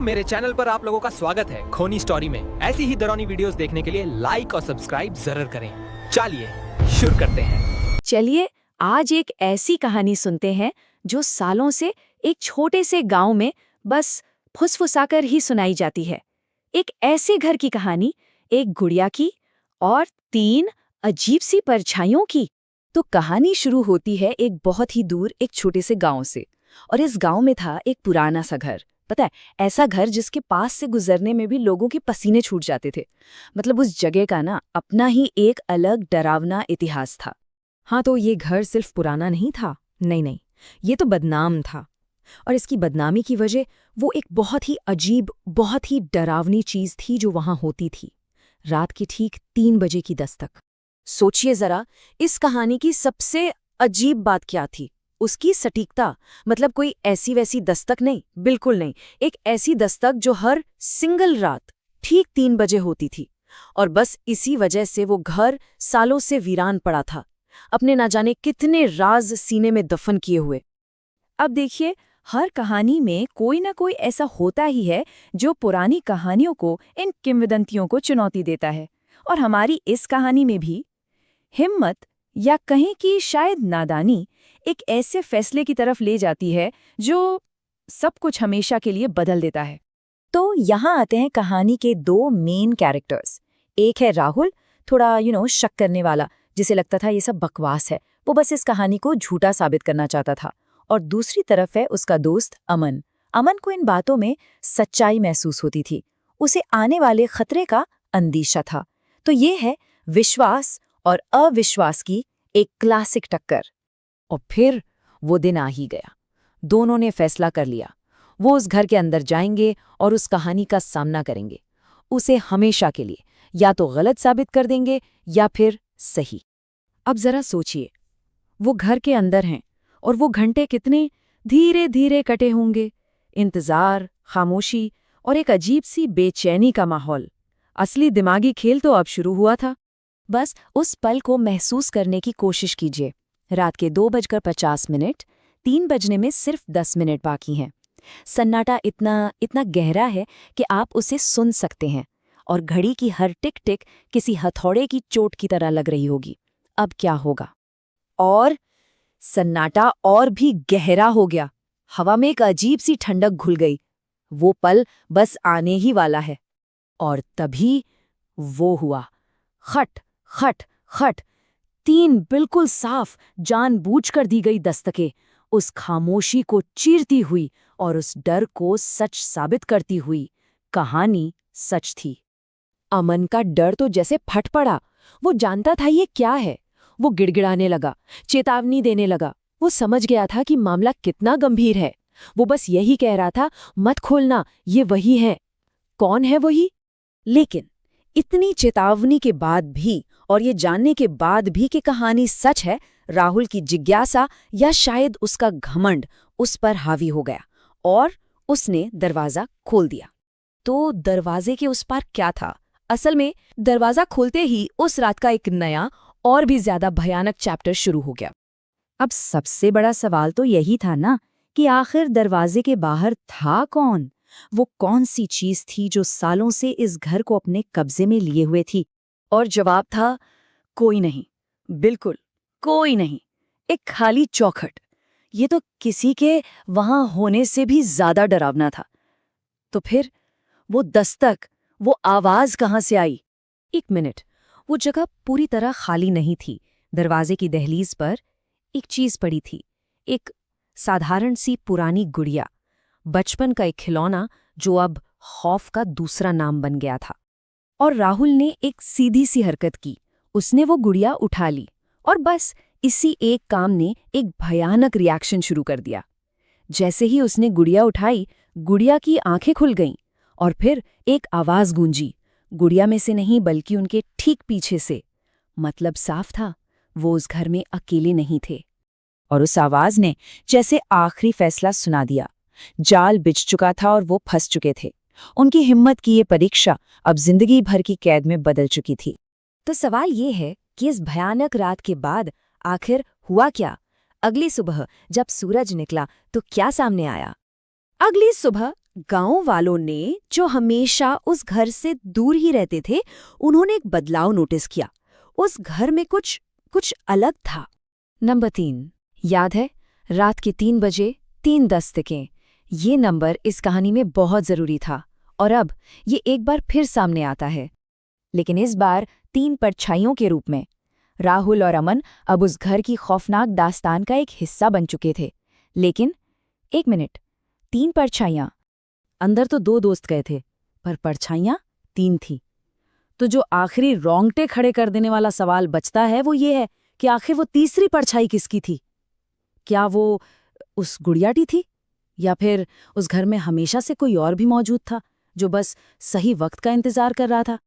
मेरे चैनल पर आप लोगों का स्वागत है खोनी स्टोरी में। ऐसी ही डरावनी वीडियोस देखने के लिए लाइक और सब्सक्राइब जरूर करें। चलिए शुरू करते हैं। चलिए आज एक ऐसी कहानी सुनते हैं जो सालों से एक छोटे से गांव में बस फुसफुसाकर ही सुनाई जाती है। एक ऐसे घर की कहानी, एक गुड़िया की और 3 अजीब सी परछाइयों की। तो कहानी शुरू होती है एक बहुत ही दूर एक छोटे से गांव से। और इस गांव में था एक पुराना सा घर। पता है, ऐसा घर जिसके पास से गुजरने में भी लोगों के पसीने छूट जाते थे। मतलब उस जगह का ना अपना ही एक अलग डरावना इतिहास था। हाँ, तो ये घर सिर्फ पुराना नहीं था, नहीं, ये तो बदनाम था। और इसकी बदनामी की वजह वो एक बहुत ही अजीब, बहुत ही डरावनी चीज थी जो वहां होती थी। रात की ठीक 3 बजे की दस्तक। सोचिए जरा, इस कहानी की सबसे अजीब बात क्या थी? उसकी सटीकता। मतलब कोई ऐसी वैसी दस्तक नहीं, बिल्कुल नहीं। एक ऐसी दस्तक जो हर सिंगल रात ठीक 3 बजे होती थी। और बस इसी वजह से वो घर सालों से वीरान पड़ा था, अपने ना जाने कितने राज सीने में दफन किए हुए। अब देखिए, हर कहानी में कोई ना कोई ऐसा होता ही है जो पुरानी कहानियों को, इन किंवदंतियों को चुनौती देता है। और हमारी इस कहानी में भी हिम्मत, या कहें कि शायद नादानी, एक ऐसे फैसले की तरफ ले जाती है जो सब कुछ हमेशा के लिए बदल देता है। तो यहाँ आते हैं कहानी के 2 मेन कैरेक्टर्स। एक है राहुल, थोड़ा शक करने वाला, जिसे लगता था ये सब बकवास है, वो बस इस कहानी को झूठा साबित करना चाहता था। और दूसरी तरफ है उसका दोस्त अमन। अमन को इन बातों में सच्चाई महसूस होती थी, उसे आने वाले खतरे का अंदेशा था। तो ये है विश्वास और अविश्वास की एक क्लासिक टक्कर। और फिर वो दिन आ ही गया। दोनों ने फैसला कर लिया, वो उस घर के अंदर जाएंगे और उस कहानी का सामना करेंगे। उसे हमेशा के लिए या तो गलत साबित कर देंगे या फिर सही। अब जरा सोचिए, वो घर के अंदर हैं और वो घंटे कितने धीरे धीरे कटे होंगे। इंतजार, खामोशी और एक अजीब सी बेचैनी का माहौल। असली दिमागी खेल तो अब शुरू हुआ था। बस उस पल को महसूस करने की कोशिश कीजिए। रात के 2:50, 3 बजने में सिर्फ 10 मिनट बाकी हैं। सन्नाटा इतना गहरा है कि आप उसे सुन सकते हैं, और घड़ी की हर टिक टिक किसी हथौड़े की चोट की तरह लग रही होगी। अब क्या होगा? और सन्नाटा और भी गहरा हो गया। हवा में एक अजीब सी ठंडक घुल गई। वो पल बस आने ही वाला है। और तभी वो हुआ। खट खट खट। 3 बिल्कुल साफ, जानबूझकर दी गई दस्तकें, उस खामोशी को चीरती हुई और उस डर को सच साबित करती हुई। कहानी सच थी। अमन का डर तो जैसे फट पड़ा। वो जानता था ये क्या है। वो गिड़गिड़ाने लगा, चेतावनी देने लगा। वो समझ गया था कि मामला कितना गंभीर है। वो बस यही कह रहा था, मत खोलना, ये वही है। कौन है वही? लेकिन इतनी चेतावनी के बाद भी, और ये जानने के बाद भी कि कहानी सच है, राहुल की जिज्ञासा या शायद उसका घमंड उस पर हावी हो गया और उसने दरवाजा खोल दिया। तो दरवाजे के उस पार क्या था? असल में दरवाजा खोलते ही उस रात का एक नया और भी ज्यादा भयानक चैप्टर शुरू हो गया। अब सबसे बड़ा सवाल तो यही था ना कि आखिर दरवाजे के बाहर था कौन? वो कौन सी चीज थी जो सालों से इस घर को अपने कब्जे में लिए हुए थी? और जवाब था, कोई नहीं, बिल्कुल कोई नहीं। एक खाली चौखट। ये तो किसी के वहां होने से भी ज्यादा डरावना था। तो फिर वो दस्तक, वो आवाज कहां से आई? 1 मिनट, वो जगह पूरी तरह खाली नहीं थी। दरवाजे की दहलीज पर एक चीज पड़ी थी, एक साधारण सी पुरानी गुड़िया, बचपन का एक खिलौना जो अब खौफ का दूसरा नाम बन गया था। और राहुल ने एक सीधी सी हरकत की। उसने वो गुड़िया उठा ली और बस इसी एक काम ने एक भयानक रिएक्शन शुरू कर दिया। जैसे ही उसने गुड़िया उठाई, गुड़िया की आंखें खुल गईं और फिर एक आवाज गूंजी, गुड़िया में से नहीं बल्कि उनके ठीक पीछे से। मतलब साफ था, वो उस घर में अकेले नहीं थे। और उस आवाज ने जैसे आखिरी फैसला सुना दिया। जाल बिछ चुका था और वो फंस चुके थे। उनकी हिम्मत की ये परीक्षा अब जिंदगी भर की कैद में बदल चुकी थी। तो सवाल ये है कि इस भयानक रात के बाद आखिर हुआ क्या? अगली सुबह जब सूरज निकला तो क्या सामने आया? अगली सुबह गांव वालों ने, जो हमेशा उस घर से दूर ही रहते थे, उन्होंने एक बदलाव नोटिस किया। उस घर में कुछ कुछ अलग था। नंबर 3, याद है, रात के 3 बजे 3 दस्तकें। ये नंबर इस कहानी में बहुत जरूरी था और अब ये एक बार फिर सामने आता है, लेकिन इस बार 3 परछाइयों के रूप में। राहुल और अमन अब उस घर की खौफनाक दास्तान का एक हिस्सा बन चुके थे। लेकिन एक मिनट, 3 परछाइयां। अंदर तो 2 दोस्त गए थे, पर परछाइयां 3 थी। तो जो आखिरी रोंगटे खड़े कर देने वाला सवाल बचता है वो ये है कि आखिर वो तीसरी परछाई किसकी थी? क्या वो उस गुड़ियाटी थी, या फिर उस घर में हमेशा से कोई और भी मौजूद था जो बस सही वक्त का इंतजार कर रहा था?